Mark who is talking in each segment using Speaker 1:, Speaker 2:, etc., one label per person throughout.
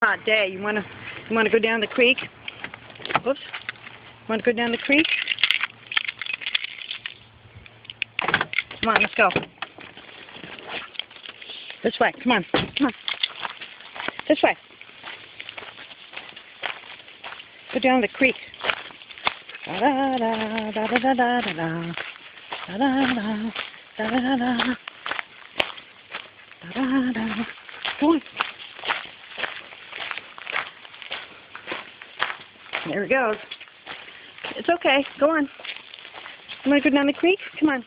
Speaker 1: Hot day. You wanna go down the creek? Oops. Want to go down the creek? Come on, let's go. This way. Come on. Come on. This way. Go down the creek. Da da da da da da da da da da da da da da. Da-da-da. Go on. There it goes. It's okay. Go on. You want to go down the creek? Come on.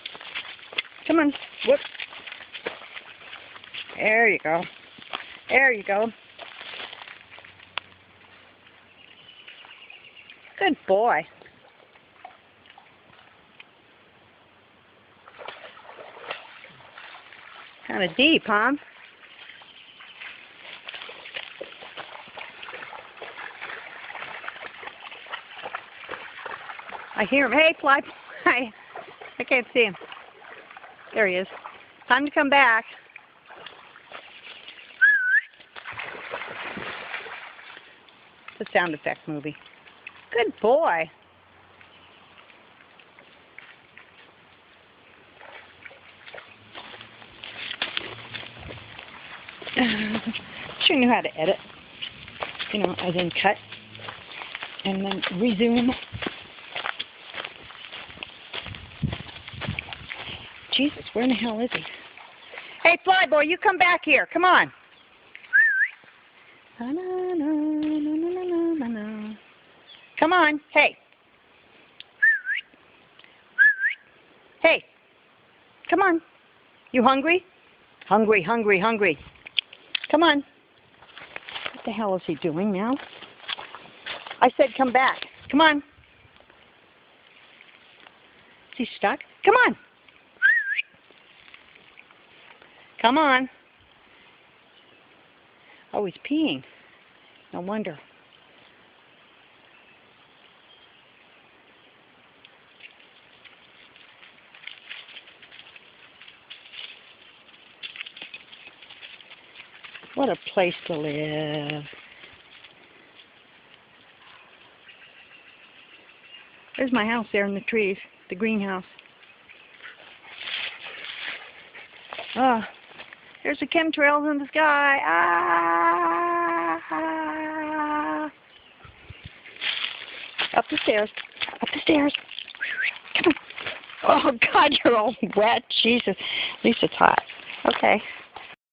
Speaker 1: Come on. Whoop. There you go. There you go. Good boy. Kind of deep, huh? I hear him. Hey, Flyboy. I can't see him. There he is. Time to come back. The sound effect movie. Good boy. Sure knew how to edit. You know, as in cut and then resume. Jesus, where in the hell is he? Hey, Flyboy, you come back here. Come on. Come on. Hey. Hey. Come on. You hungry? Hungry, hungry, hungry. Come on. What the hell is he doing now? I said come back. Come on. Is he stuck? Come on. Come on. Oh, he's peeing. No wonder. What a place to live. There's my house there in the trees, the greenhouse. Oh, there's the chemtrails in the sky. Ah! Up the stairs. Up the stairs. Come on. Oh, God, you're all wet. Jesus. At least it's hot. Okay.